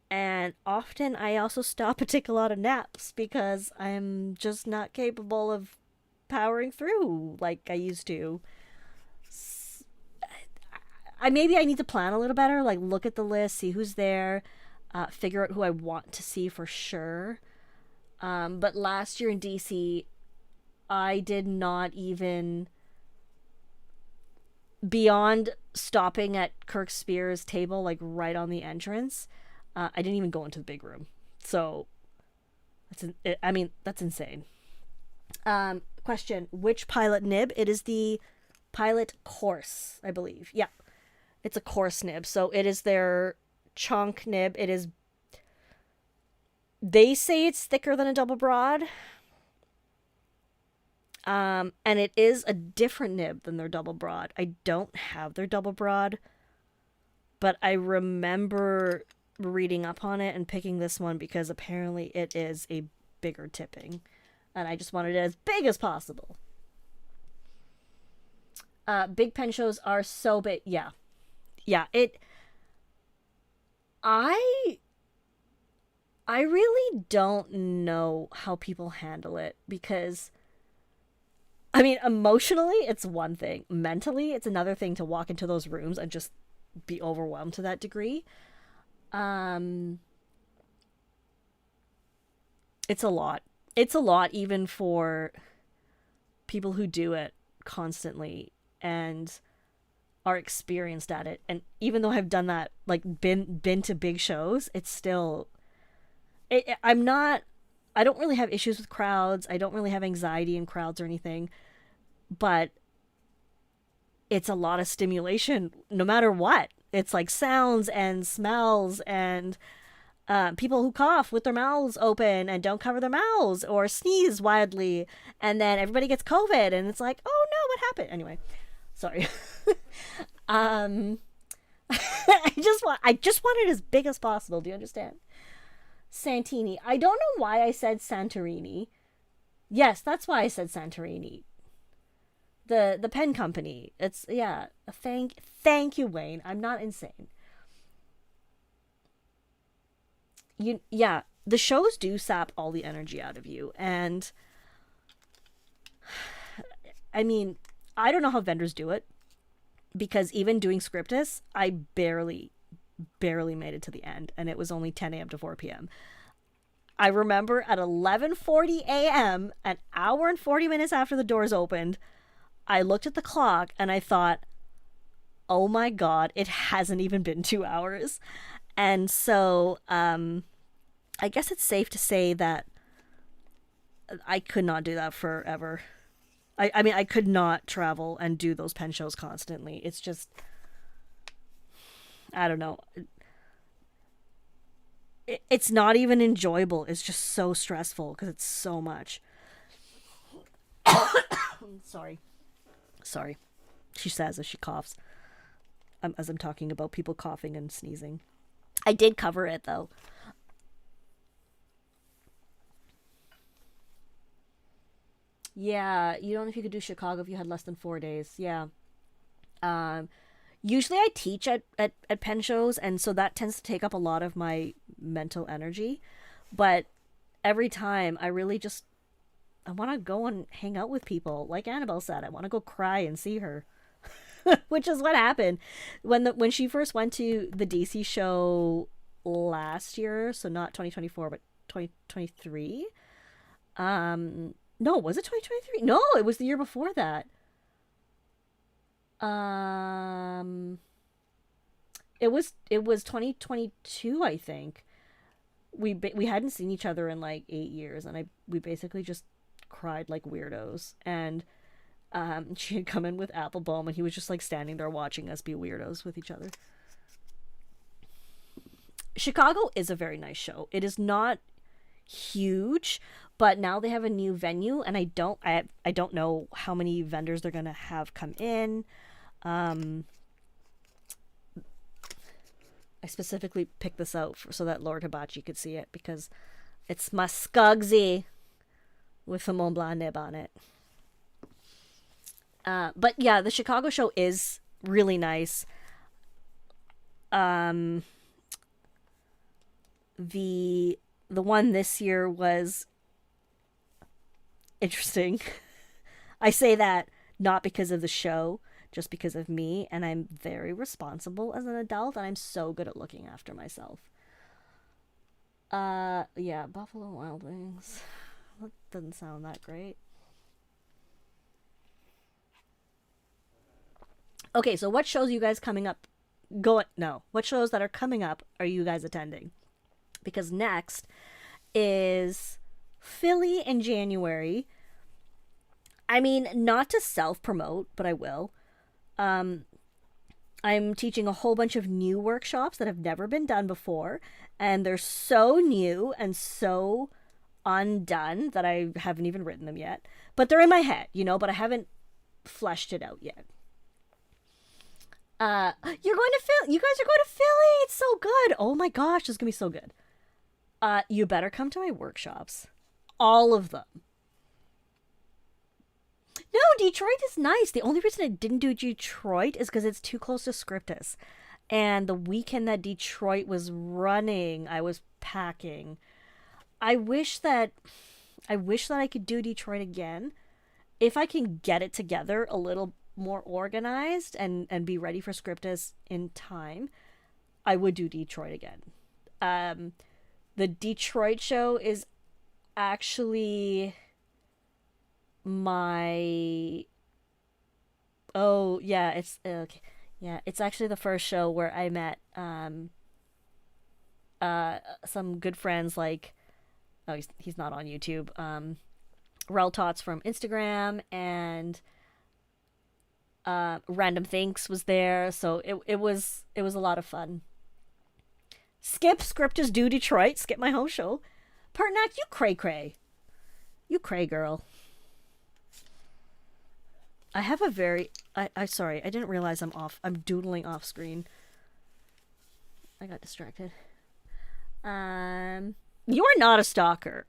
And often I also stop and take a lot of naps because I'm just not capable of powering through like I used to. Maybe I need to plan a little better, like look at the list, see who's there, figure out who I want to see for sure. But last year in DC, I did not even, beyond stopping at Kirk Spears' table, like right on the entrance, I didn't even go into the big room. So that's insane. Question, which pilot nib? It is the pilot course, I believe. Yeah, it's a course nib. So it is their chunk nib. It is... They say it's thicker than a double broad. And it is a different nib than their double broad. I don't have their double broad, but I remember reading up on it and picking this one because apparently it is a bigger tipping. And I just wanted it as big as possible. Big pen shows are so big. Yeah. Yeah, I really don't know how people handle it because, I mean, emotionally, it's one thing. Mentally, it's another thing to walk into those rooms and just be overwhelmed to that degree. It's a lot. It's a lot even for people who do it constantly and are experienced at it. And even though I've done that, like been to big shows, it's still... I don't really have issues with crowds. I don't really have anxiety in crowds or anything. But it's a lot of stimulation no matter what. It's like sounds and smells and... people who cough with their mouths open and don't cover their mouths or sneeze wildly, and then everybody gets COVID and it's like, oh no, what happened? Anyway, sorry. I just want it as big as possible. Do you understand? Santini. I don't know why I said Santorini. Yes, that's why I said Santorini. The pen company. It's, yeah. Thank you, Wayne. I'm not insane. Yeah, the shows do sap all the energy out of you, and I mean, I don't know how vendors do it, because even doing Scriptus, I barely made it to the end, and it was only 10 a.m. to 4 p.m. I remember at 11:40 a.m., an hour and 40 minutes after the doors opened, I looked at the clock and I thought, oh my god, it hasn't even been 2 hours. And so, I guess it's safe to say that I could not do that forever. I mean, I could not travel and do those pen shows constantly. It's just, I don't know. It's not even enjoyable. It's just so stressful because it's so much. Sorry. Sorry. She says as she coughs. As I'm talking about people coughing and sneezing. I did cover it though. Yeah, you don't know if you could do Chicago if you had less than 4 days. Yeah. Um, Usually I teach at pen shows, and so that tends to take up a lot of my mental energy. But every time I really just I want to go and hang out with people. Like Annabelle said, I want to go cry and see her. Which is what happened when she first went to the DC show last year, so not 2024 but 2023. No, was it 2023? No, it was the year before that. Um it was 2022, I think. We hadn't seen each other in like 8 years, and I we basically just cried like weirdos. And she had come in with Appelboom, and he was just like standing there watching us be weirdos with each other. Chicago is a very nice show. It is not huge, but now they have a new venue, and I don't know how many vendors they're gonna have come in. Um, I specifically picked this out so that Lord Hibachi could see it, because it's Muscogsy with a Mont Blanc nib on it. But yeah, the Chicago show is really nice. Um, the one this year was interesting. I say that not because of the show, just because of me, and I'm very responsible as an adult, and I'm so good at looking after myself. Yeah, Buffalo Wild Wings. That doesn't sound that great. Okay, so what shows are you guys coming up? Going no, what shows that are coming up are you guys attending? Because next is Philly in January. I mean, not to self promote, but I will. Um, I'm teaching a whole bunch of new workshops that have never been done before, and they're so new and so undone that I haven't even written them yet. But they're in my head, but I haven't fleshed it out yet. You're going to Philly. You guys are going to Philly. It's so good. Oh my gosh, it's gonna be so good. You better come to my workshops, all of them. No, Detroit is nice. The only reason I didn't do Detroit is because it's too close to Scriptus. And the weekend that Detroit was running, I was packing. I wish that I could do Detroit again. If I can get it together a little more organized and be ready for Scriptus in time, I would do Detroit again. The Detroit show is actually my yeah, it's okay. Yeah, it's actually the first show where I met some good friends, like he's not on YouTube. Rel Tots from Instagram, and Random Thinks was there, so it was a lot of fun. Skip Scriptus do Detroit, skip my whole show. Partnack, you cray. You cray, girl. I have a very I sorry, I didn't realize I'm doodling off screen. I got distracted. You are not a stalker.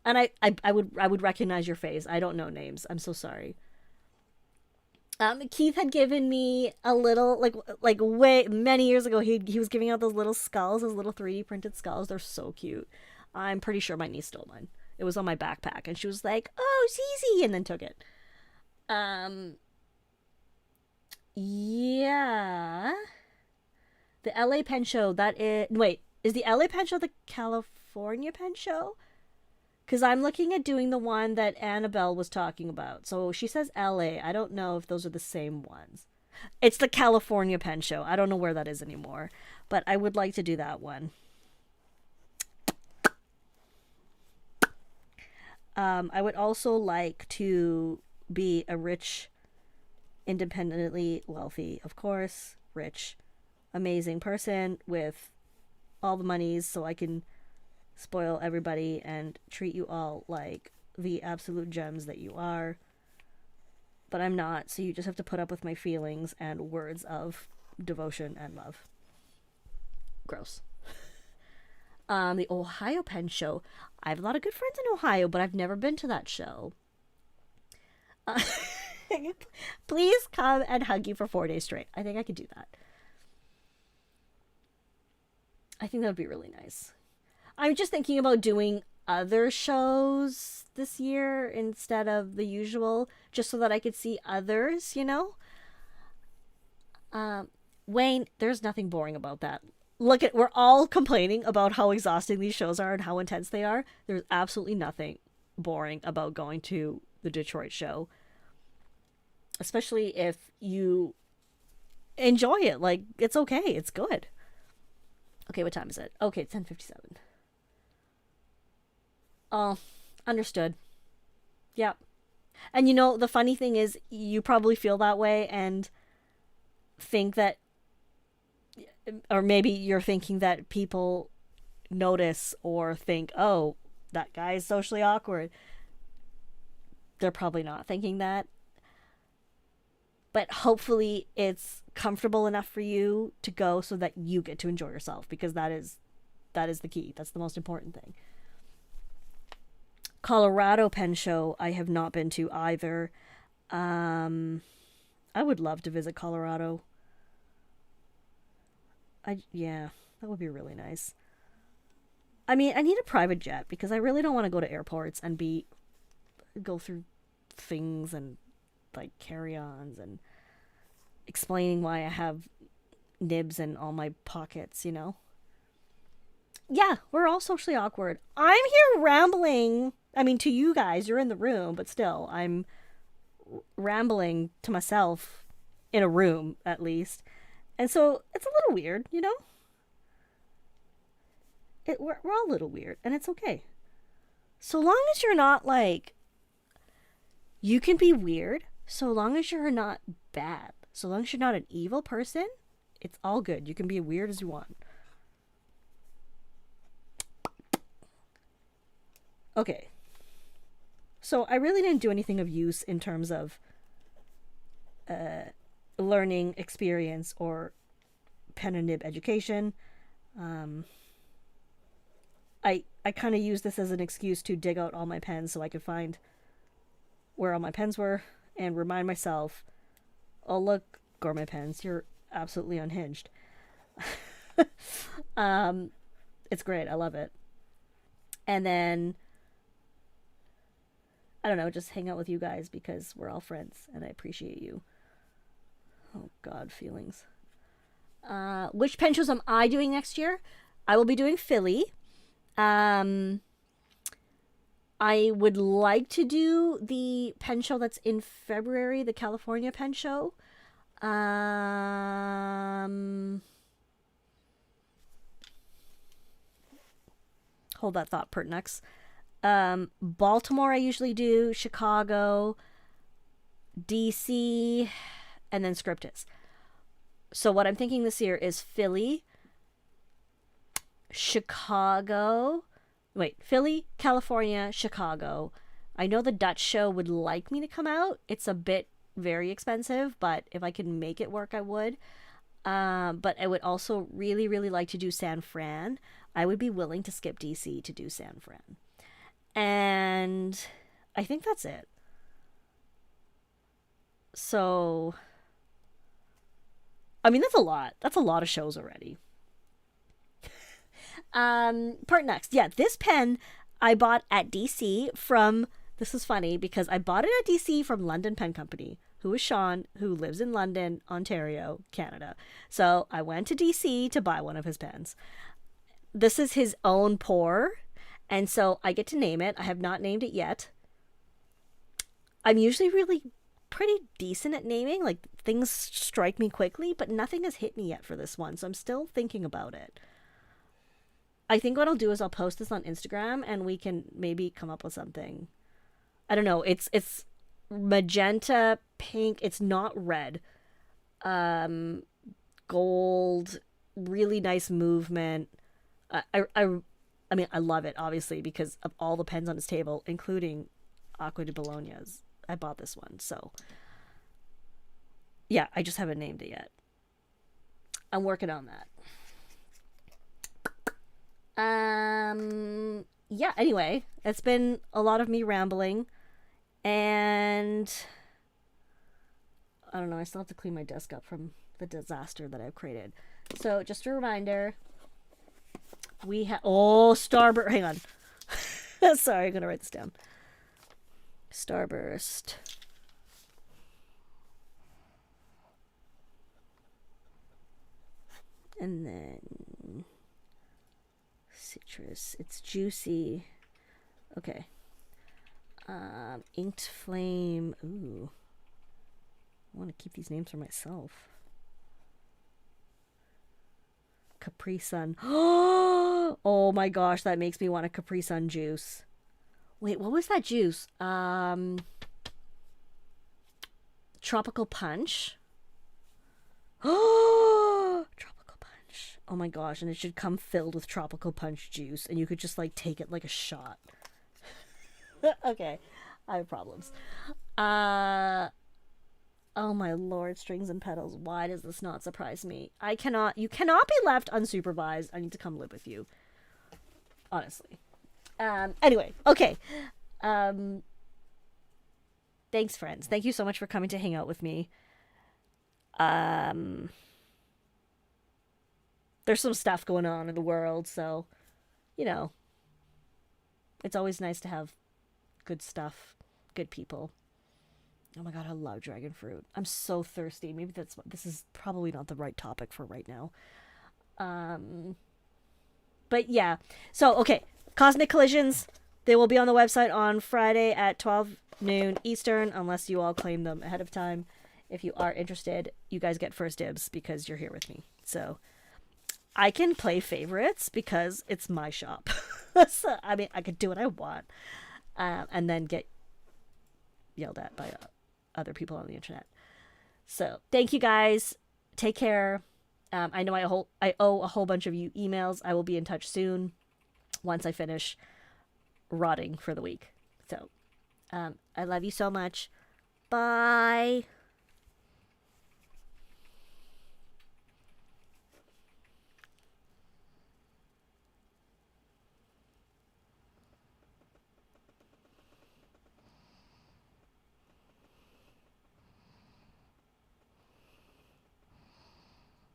And I would recognize your face. I don't know names. I'm so sorry. Keith had given me a little, like way many years ago. He was giving out those little skulls, those little 3D printed skulls. They're so cute. I'm pretty sure my niece stole mine. It was on my backpack, and she was like, "Oh, Zizi," and then took it. Um, yeah. The LA Pen Show. That is wait. Is the LA Pen Show the California Pen Show? Because I'm looking at doing the one that Annabelle was talking about. So she says LA. I don't know if those are the same ones. It's the California Pen Show. I don't know where that is anymore. But I would like to do that one. I would also like to be a rich, independently wealthy, of course, rich amazing person with all the monies so I can spoil everybody and treat you all like the absolute gems that you are. But I'm not, so you just have to put up with my feelings and words of devotion and love. Gross. The Ohio Pen Show. I have a lot of good friends in Ohio, but I've never been to that show. Please come and hug you for 4 days straight. I think I could do that. I think that would be really nice. I'm just thinking about doing other shows this year instead of the usual, just so that I could see others, you know? Wayne, there's nothing boring about that. We're all complaining about how exhausting these shows are and how intense they are. There's absolutely nothing boring about going to the Detroit show. Especially if you enjoy it. Like, it's okay. It's good. Okay, what time is it? Okay, it's 10:57. Oh, understood. Yep. And you know, the funny thing is, you probably feel that way and think that, or maybe you're thinking that people notice or think, oh, that guy is socially awkward. They're probably not thinking that. But hopefully it's comfortable enough for you to go so that you get to enjoy yourself, because that is the key. That's the most important thing. Colorado Pen Show I have not been to either. I would love to visit Colorado. Yeah, that would be really nice. I mean, I need a private jet because I really don't want to go to airports and go through things and like carry-ons and explaining why I have nibs in all my pockets, you know? Yeah, we're all socially awkward. I'm here rambling. I mean, to you guys, you're in the room, but still, I'm rambling to myself in a room, at least. And so it's a little weird, you know? We're all a little weird, and it's okay. So long as you're not like... You can be weird, so long as you're not bad. So long as you're not an evil person, it's all good. You can be weird as you want. Okay. So I really didn't do anything of use in terms of learning experience or pen and nib education. I kind of used this as an excuse to dig out all my pens so I could find where all my pens were and remind myself, oh look, Gourmet pens, you're absolutely unhinged. It's great. I love it. And then, I don't know, just hang out with you guys because we're all friends and I appreciate you. Oh God, feelings. Which pen shows am I doing next year? I will be doing Philly. I would like to do the pen show that's in February, the California pen show. Hold that thought, Pertnux. Baltimore I usually do, Chicago, DC, and then Scriptus. So what I'm thinking this year is Philly, Philly, California, Chicago. I know the Dutch show would like me to come out. It's a bit very expensive, but if I could make it work, I would. But I would also really, really like to do San Fran. I would be willing to skip DC to do San Fran. And I think that's it. So, I mean, that's a lot. That's a lot of shows already. Part next. Yeah, this pen I bought at DC from, this is funny because I bought it at DC from London Pen Company, who is Sean, who lives in London, Ontario, Canada. So I went to DC to buy one of his pens. This is his own pour, and so I get to name it. I have not named it yet. I'm usually really pretty decent at naming. Like, things strike me quickly, but nothing has hit me yet for this one, so I'm still thinking about it. I think what I'll do is I'll post this on Instagram and we can maybe come up with something. I don't know. It's magenta, pink. It's not red. gold, really nice movement. I mean, I love it, obviously, because of all the pens on his table, including Aqua di Bologna's. I bought this one, so yeah, I just haven't named it yet. I'm working on that. Yeah, anyway, it's been a lot of me rambling, and I don't know, I still have to clean my desk up from the disaster that I've created. So, just a reminder, we have, oh, Starburst, hang on. Sorry, I'm going to write this down. Starburst. And then citrus. It's juicy. Okay. Inked Flame. Ooh. I want to keep these names for myself. Capri Sun. Oh my gosh, that makes me want a Capri Sun juice. Wait, what was that juice? Tropical Punch. Tropical Punch. Oh my gosh, and it should come filled with Tropical Punch juice, and you could just like take it like a shot. Okay, I have problems. Oh my lord, strings and petals. Why does this not surprise me? You cannot be left unsupervised. I need to come live with you. Honestly. Anyway, okay. Thanks, friends. Thank you so much for coming to hang out with me. There's some stuff going on in the world, so, you know, it's always nice to have good stuff, good people. Oh my god, I love dragon fruit. I'm so thirsty. Maybe this is probably not the right topic for right now. But yeah. So, okay. Cosmic Collisions. They will be on the website on Friday at 12 noon Eastern, unless you all claim them ahead of time. If you are interested, you guys get first dibs because you're here with me. So, I can play favorites because it's my shop. So, I mean, I could do what I want. And then get yelled at by other people on the internet. So thank you guys. Take care. I know I owe a whole bunch of you emails. I will be in touch soon once I finish rotting for the week. So I love you so much. Bye.